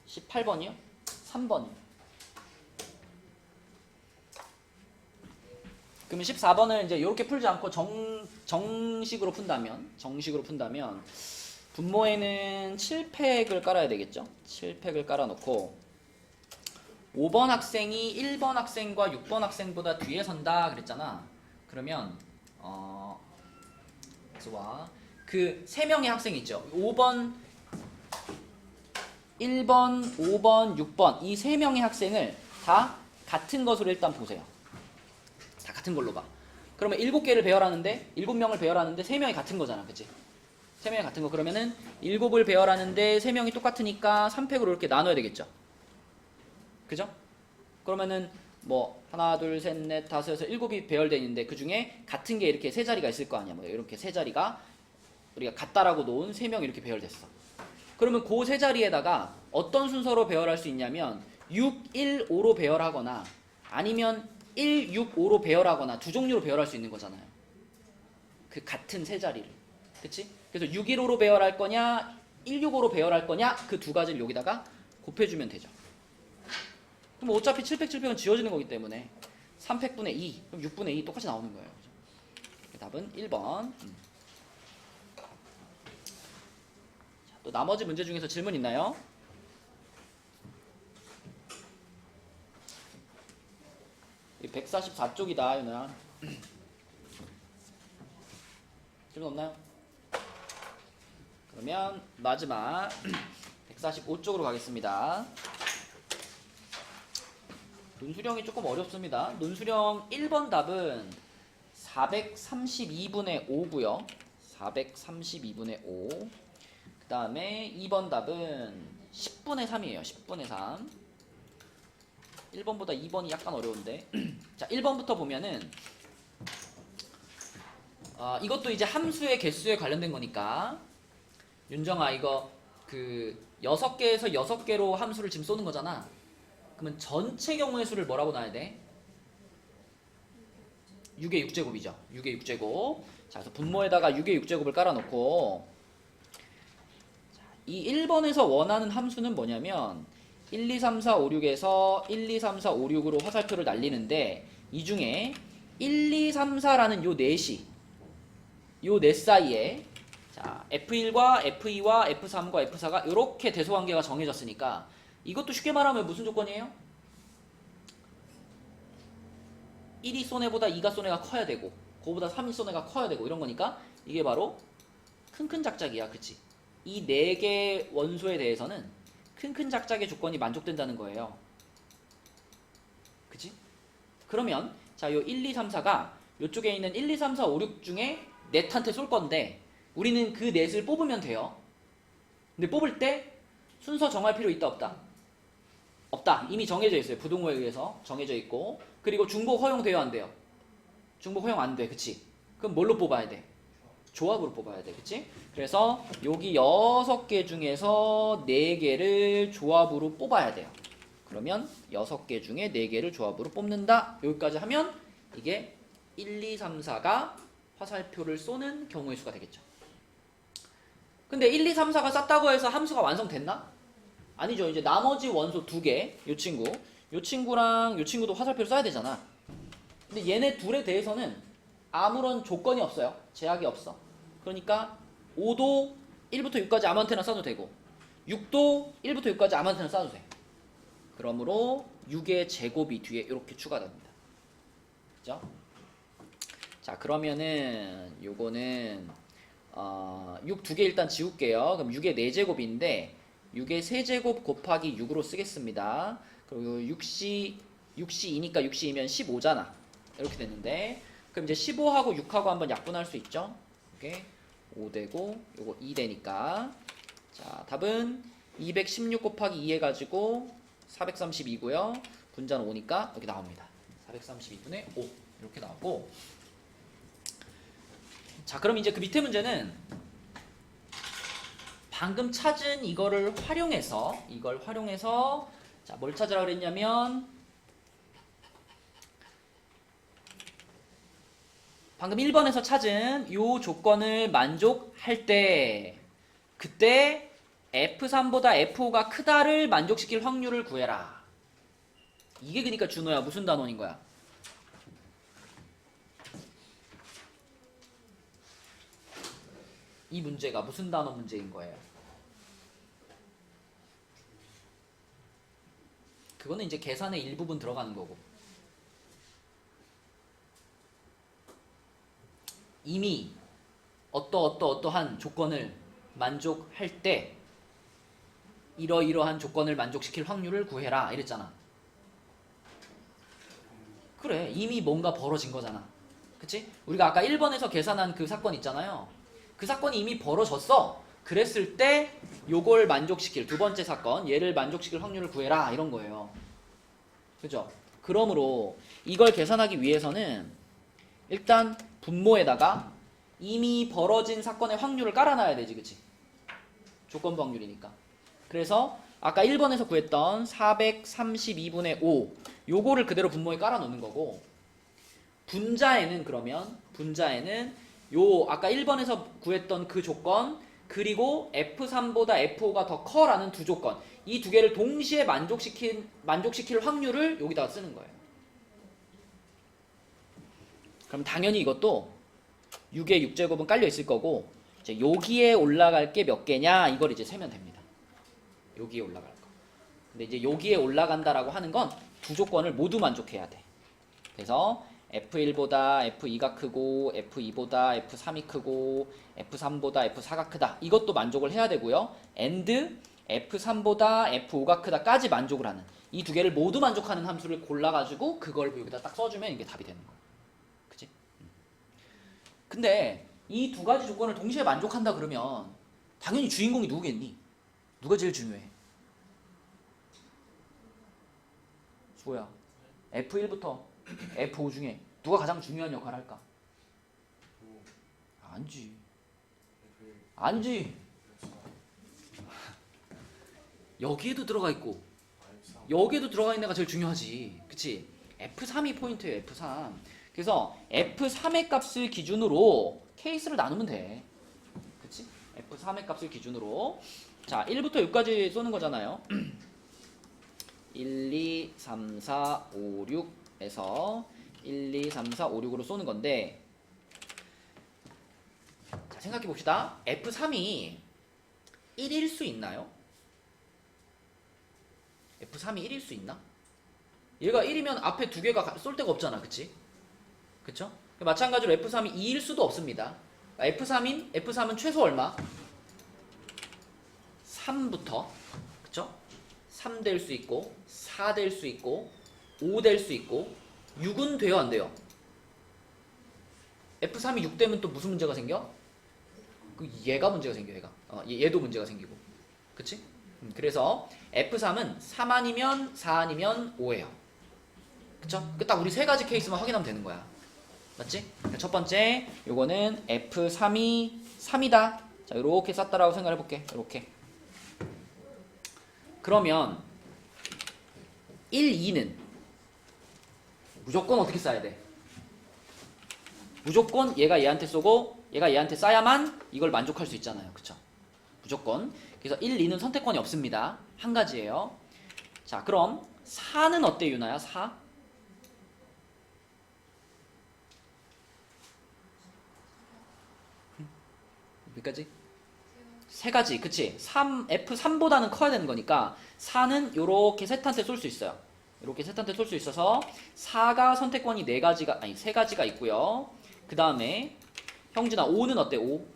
18번이요? 3번이요. 그러면 14번을 이제 이렇게 풀지 않고 정식으로 푼다면 분모에는 7팩을 깔아야 되겠죠. 7팩을 깔아놓고 5번 학생이 1번 학생과 6번 학생보다 뒤에 선다 그랬잖아. 그러면 좋아. 그 3명의 학생이 있죠. 5번 1번, 5번, 6번 이 3명의 학생을 다 같은 것으로 일단 보세요. 다 같은 걸로 봐. 그러면 7개를 배열하는데 7명을 배열하는데 3명이 같은 거잖아. 그치? 3명이 같은 거. 그러면은 7을 배열하는데 3명이 똑같으니까 3팩으로 이렇게 나눠야 되겠죠. 그죠? 그러면은 뭐 하나, 둘, 셋, 넷, 다섯, 여섯, 7이 배열되어 있는데 그 중에 같은 게 이렇게 세 자리가 있을 거 아니야. 뭐 이렇게 세 자리가 우리가 같다라고 놓은 3명이 이렇게 배열됐어. 그러면 그 세 자리에다가 어떤 순서로 배열할 수 있냐면 6, 1, 5로 배열하거나 아니면 1, 6, 5로 배열하거나 두 종류로 배열할 수 있는 거잖아요. 그 같은 세 자리를. 그치? 그래서 6, 1, 5로 배열할 거냐 1, 6, 5로 배열할 거냐 그 두 가지를 여기다가 곱해주면 되죠. 그럼 어차피 7팩, 7팩은 지워지는 거기 때문에 3팩분의 2, 그럼 6분의 2 똑같이 나오는 거예요. 답은 1번. 또 나머지 문제 중에서 질문 있나요? 이 144쪽이다, 유나. 질문 없나요? 그러면 마지막 145쪽으로 가겠습니다. 논수령이 조금 어렵습니다. 논수령 1번 답은 432분의 5고요. 432분의 5. 그 다음에 2번 답은 10분의 3이에요. 10분의 3. 1번보다 2번이 약간 어려운데 자 1번부터 보면은 이것도 이제 함수의 개수에 관련된 거니까 윤정아 이거 그 6개에서 6개로 함수를 지금 쏘는 거잖아. 그러면 전체 경우의 수를 뭐라고 놔야 돼? 6의 6제곱이죠. 6의 6제곱. 자, 그래서 분모에다가 6의 6제곱을 깔아놓고 이 1번에서 원하는 함수는 뭐냐면 1, 2, 3, 4, 5, 6에서 1, 2, 3, 4, 5, 6으로 화살표를 날리는데 이 중에 1, 2, 3, 4라는 요 넷이 요 넷 사이에 자, F1과 F2와 F3과 F4가 이렇게 대소관계가 정해졌으니까 이것도 쉽게 말하면 무슨 조건이에요? 1이 쏘네보다 2가 쏘네가 커야 되고 그거보다 3이 쏘네가 커야 되고 이런 거니까 이게 바로 큰큰 작작이야. 그치? 이 4개 원소에 대해서는 큰큰 작작의 조건이 만족된다는 거예요. 그치? 그러면 자, 요 1, 2, 3, 4가 요쪽에 있는 1, 2, 3, 4, 5, 6 중에 넷한테 쏠 건데 우리는 그 넷을 뽑으면 돼요. 근데 뽑을 때 순서 정할 필요 있다 없다? 없다. 이미 정해져 있어요. 부동호에 의해서 정해져 있고 그리고 중복 허용돼요 안 돼요? 중복 허용 안 돼. 그치? 그럼 뭘로 뽑아야 돼? 조합으로 뽑아야 돼. 그치? 그래서 여기 6개 중에서 4개를 조합으로 뽑아야 돼요. 그러면 6개 중에 4개를 조합으로 뽑는다. 여기까지 하면 이게 1, 2, 3, 4가 화살표를 쏘는 경우의 수가 되겠죠. 근데 1, 2, 3, 4가 쌌다고 해서 함수가 완성됐나? 아니죠. 이제 나머지 원소 2개, 요 친구랑 요 친구도 화살표를 쏴야 되잖아. 근데 얘네 둘에 대해서는 아무런 조건이 없어요. 제약이 없어. 그러니까 5도 1부터 6까지 아무한테나 쏴도 되고 6도 1부터 6까지 아무한테나 쏴도 돼. 그러므로 6의 제곱이 뒤에 이렇게 추가됩니다. 그죠? 자, 그러면은 요거는 6 2개 일단 지울게요. 그럼 6의 4제곱인데 6의 세제곱 곱하기 6으로 쓰겠습니다. 그리고 6시 2니까 6시이면 15잖아. 이렇게 됐는데 그럼 이제 15하고 6하고 한번 약분할 수 있죠. 이게 5 되고 요거 2 되니까 자, 답은 216 곱하기 2 해가지고 432고요. 분자는 5니까 여기 나옵니다. 432분의 5 이렇게 나오고 자, 그럼 이제 그 밑에 문제는 방금 찾은 이걸 활용해서 자, 뭘 찾으라 그랬냐면 방금 1번에서 찾은 요 조건을 만족할 때 그때 F3보다 F5가 크다를 만족시킬 확률을 구해라. 이게 그러니까 준호야 무슨 단원인 거야? 이 문제가 무슨 단원 문제인 거예요? 그거는 이제 계산의 일부분 들어가는 거고 이미 어떠한 조건을 만족할 때 이러이러한 조건을 만족시킬 확률을 구해라 이랬잖아. 그래, 이미 뭔가 벌어진 거잖아. 그치? 우리가 아까 1번에서 계산한 그 사건 있잖아요. 그 사건이 이미 벌어졌어. 그랬을 때 요걸 만족시킬 두 번째 사건, 얘를 만족시킬 확률을 구해라 이런 거예요. 그죠? 그러므로 이걸 계산하기 위해서는 일단 분모에다가 이미 벌어진 사건의 확률을 깔아놔야 되지. 그치? 조건부 확률이니까. 그래서 아까 1번에서 구했던 432분의 5 요거를 그대로 분모에 깔아놓는 거고 분자에는 요 아까 1번에서 구했던 그 조건 그리고 F3보다 F5가 더 커라는 두 조건 이 두 개를 동시에 만족시킬 확률을 여기다가 쓰는 거예요. 그럼 당연히 이것도 6의 6제곱은 깔려 있을 거고 이제 여기에 올라갈 게 몇 개냐 이걸 이제 세면 됩니다. 여기에 올라갈 거. 근데 이제 여기에 올라간다라고 하는 건 두 조건을 모두 만족해야 돼. 그래서 F1보다 F2가 크고 F2보다 F3이 크고 F3보다 F4가 크다. 이것도 만족을 해야 되고요. and F3보다 F5가 크다까지 만족을 하는 이 두 개를 모두 만족하는 함수를 골라가지고 그걸 여기다 딱 써주면 이게 답이 되는 거예요. 그치? 근데 이 두 가지 조건을 동시에 만족한다 그러면 당연히 주인공이 누구겠니? 누가 제일 중요해? 수호야. F1부터 F5 중에 누가 가장 중요한 역할을 할까? 아니지. 아니지. 여기에도 들어가 있고 여기에도 들어가 있는 애가 제일 중요하지. 그치? F3이 포인트예요. F3. 그래서 F3의 값을 기준으로 케이스를 나누면 돼. 그치? F3의 값을 기준으로. 자, 1부터 6까지 쏘는 거잖아요. 1, 2, 3, 4, 5, 6에서 1, 2, 3, 4, 5, 6으로 쏘는 건데, 자, 생각해 봅시다. F3이 1일 수 있나요? F3이 1일 수 있나? 얘가 1이면 앞에 두 개가 쏠 데가 없잖아. 그치? 그쵸? 마찬가지로 F3이 2일 수도 없습니다. F3은 최소 얼마? 3부터, 그쵸? 3 될 수 있고 4 될 수 있고 5 될 수 있고 6은 돼요, 안 돼요? F3이 6 되면 또 무슨 문제가 생겨? 얘가 문제가 생겨. 얘도 문제가 생기고. 그치? 그래서 F3은 3 아니면 4 아니면 5예요. 그쵸? 딱 우리 세 가지 케이스만 확인하면 되는 거야. 맞지? 첫 번째, 요거는 F3이 3이다. 자, 요렇게 쌌다라고 생각해 볼게. 요렇게. 그러면 1, 2는 무조건 어떻게 쏴야 돼? 무조건 얘가 얘한테 쏘고 얘가 얘한테 쏴야만 이걸 만족할 수 있잖아요. 그쵸? 무조건. 그래서 1, 2는 선택권이 없습니다. 한 가지예요. 자, 그럼 4는 어때, 유나야? 4? 몇 가지? 세 가지. 그치? F3보다는 커야 되는 거니까 4는 요렇게 셋한테 쏠 수 있어요. 이렇게 셋한테 쏠 수 있어서 4가 선택권이 세 가지가 있고요. 그 다음에 형진아 5는 어때? 5?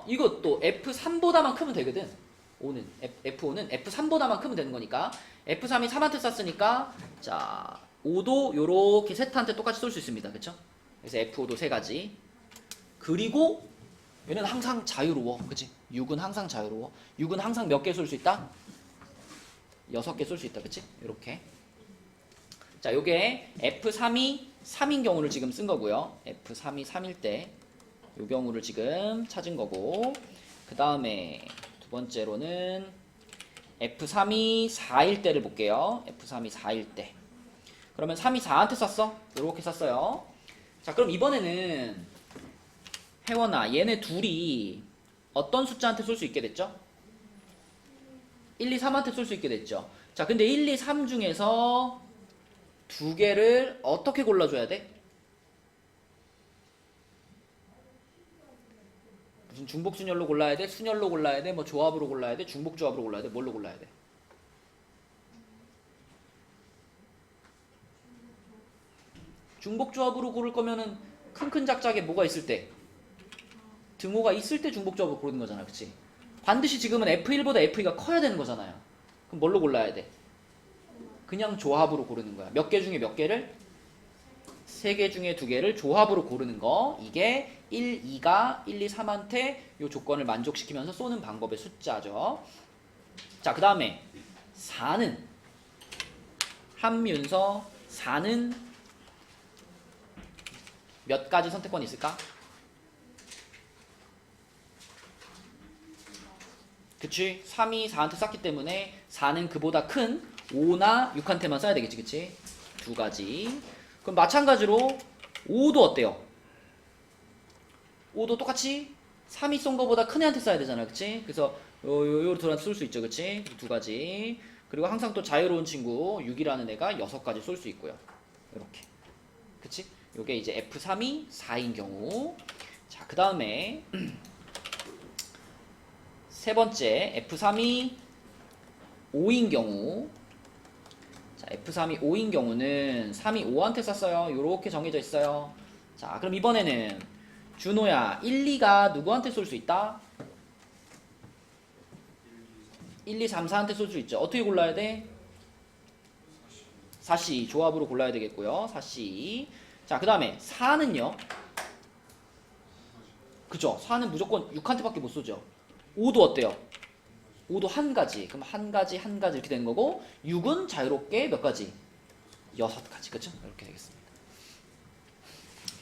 이거 또 F3보다만 크면 되거든. F5는 F3보다만 크면 되는 거니까 F3이 3한테 쐈으니까 자 5도 요렇게 셋한테 똑같이 쏠 수 있습니다. 그쵸? 그래서 F5도 세 가지. 그리고 얘는 항상 자유로워. 그치? 6은 항상 자유로워. 6은 항상 몇 개 쏠 수 있다? 6개 쏠 수 있다. 그치? 이렇게. 자, 요게 F3이 3인 경우를 지금 쓴 거고요. F3이 3일 때 요 경우를 지금 찾은 거고, 그 다음에 두 번째로는 F3이 4일 때를 볼게요. F3이 4일 때. 그러면 3이 4한테 쐈어? 요렇게 쐈어요. 자, 그럼 이번에는 혜원아, 얘네 둘이 어떤 숫자한테 쏠 수 있게 됐죠? 1, 2, 3한테 쏠 수 있게 됐죠. 자, 근데 1, 2, 3 중에서 두 개를 어떻게 골라줘야 돼? 무슨 중복순열로 골라야 돼? 순열로 골라야 돼? 뭐 조합으로 골라야 돼? 중복조합으로 골라야 돼? 뭘로 골라야 돼? 중복조합으로 고를 거면은 큰 작작에 뭐가 있을 때? 등호가 있을 때 중복조합으로 고르는 거잖아. 그치? 반드시 지금은 F1보다 F2가 커야 되는 거잖아요. 그럼 뭘로 골라야 돼? 그냥 조합으로 고르는 거야. 몇 개 중에 몇 개를? 3개 중에 2개를 조합으로 고르는 거. 이게 1, 2가 1, 2, 3한테 이 조건을 만족시키면서 쏘는 방법의 숫자죠. 자, 그 다음에 4는 한윤서 4는 몇 가지 선택권이 있을까? 그치? 3이 4한테 쐈기 때문에 4는 그보다 큰 5나 6한테만 쏴야 되겠지. 그치? 두 가지. 그럼 마찬가지로 5도 어때요? 5도 똑같이 3이 쏜 거보다 큰 애한테 쏴야 되잖아. 그치? 그래서 요 둘한테 쏠 수 있죠. 그치? 두 가지. 그리고 항상 또 자유로운 친구 6이라는 애가 6가지 쏠 수 있고요. 이렇게. 그치? 요게 이제 F3이 4인 경우. 자, 그 다음에 세 번째 F3이 5인 경우. 자, F3이 5인 경우는 3이 5한테 쐈어요. 요렇게 정해져 있어요. 자, 그럼 이번에는 준호야 1, 2가 누구한테 쏠 수 있다? 1, 2, 3, 4한테 쏠 수 있죠. 어떻게 골라야 돼? 4C 조합으로 골라야 되겠고요. 4C. 자, 그 다음에 4는요? 그죠? 4는 무조건 6한테 밖에 못 쏘죠. 5도 어때요? 5도 한 가지. 그럼 한 가지 이렇게 되는 거고, 6은 자유롭게 몇 가지? 6가지. 그쵸? 이렇게 되겠습니다.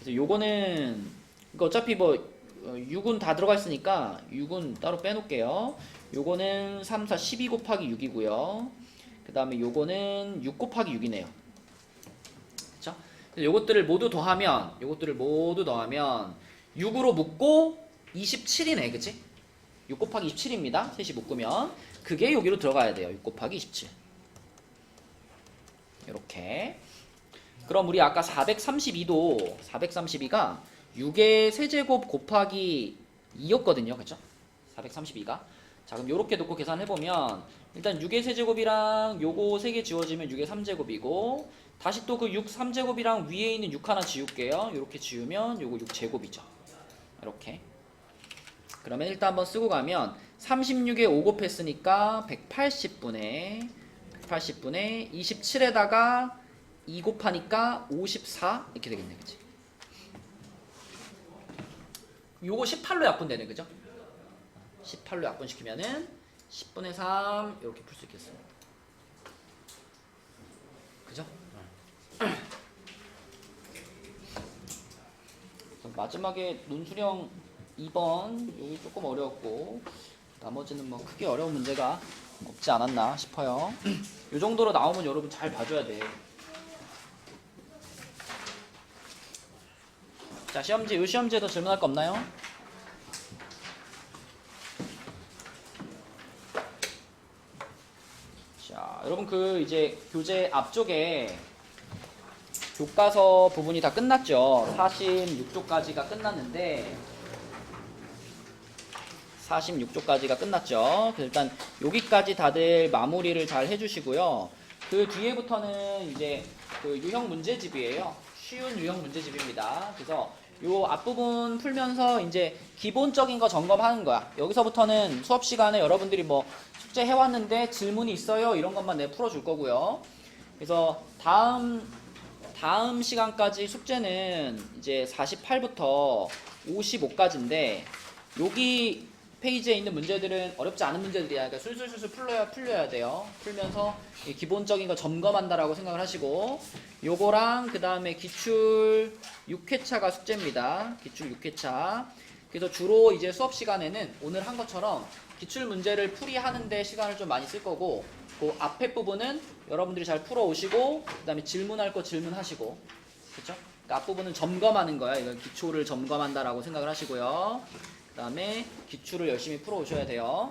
그래서 요거는 그러니까 어차피 뭐 6은 다 들어가 있으니까 6은 따로 빼놓을게요. 요거는 3, 4, 12 곱하기 6이고요. 그 다음에 요거는 6 곱하기 6이네요. 그쵸? 요것들을 모두 더하면 6으로 묶고 27이네. 그치? 6 곱하기 27입니다. 셋이 묶으면 그게 여기로 들어가야 돼요. 6 곱하기 27 이렇게. 그럼 우리 아까 432가 6의 세제곱 곱하기 2였거든요. 그쵸? 432가. 자, 그럼 요렇게 놓고 계산해보면 일단 6의 세제곱이랑 요거 3개 지워지면 6의 3제곱이고 다시 또 그 6 3제곱이랑 위에 있는 6 하나 지울게요. 요렇게 지우면 요거 6제곱이죠. 이렇게. 그러면 일단 한번 쓰고 가면 36에 5 곱했으니까 180분의 27에다가 2 곱하니까 54 이렇게 되겠네. 그치? 요거 18로 약분되네. 그죠? 18로 약분시키면은 10분의 3 이렇게 풀 수 있겠습니다. 그죠? 마지막에 논술형 2번 여기 조금 어려웠고 나머지는 뭐 크게 어려운 문제가 없지 않았나 싶어요. 이 정도로 나오면 여러분 잘 봐줘야 돼. 자, 시험지, 이 시험지에서 질문할 거 없나요? 자, 여러분 그 이제 교재 앞쪽에 교과서 부분이 다 끝났죠. 46조까지가 끝났는데 46조까지가 끝났죠. 그래서 일단 여기까지 다들 마무리를 잘 해주시고요. 그 뒤에부터는 이제 그 유형 문제집이에요. 쉬운 유형 문제집입니다. 그래서 요 앞부분 풀면서 이제 기본적인 거 점검하는 거야. 여기서부터는 수업 시간에 여러분들이 뭐 숙제 해왔는데 질문이 있어요. 이런 것만 내가 풀어줄 거고요. 그래서 다음 시간까지 숙제는 이제 48부터 55까지인데 여기 페이지에 있는 문제들은 어렵지 않은 문제들이야. 그러니까 술술술술 풀려야 돼요. 풀면서 기본적인 거 점검한다라고 생각을 하시고 요거랑 그 다음에 기출 6회차가 숙제입니다. 기출 6회차. 그래서 주로 이제 수업 시간에는 오늘 한 것처럼 기출 문제를 풀이하는데 시간을 좀 많이 쓸 거고 그 앞에 부분은 여러분들이 잘 풀어 오시고 그 다음에 질문할 거 질문하시고 그렇죠? 그러니까 앞부분은 점검하는 거야. 이걸 기초를 점검한다라고 생각을 하시고요. 그 다음에 기출을 열심히 풀어 오셔야 돼요.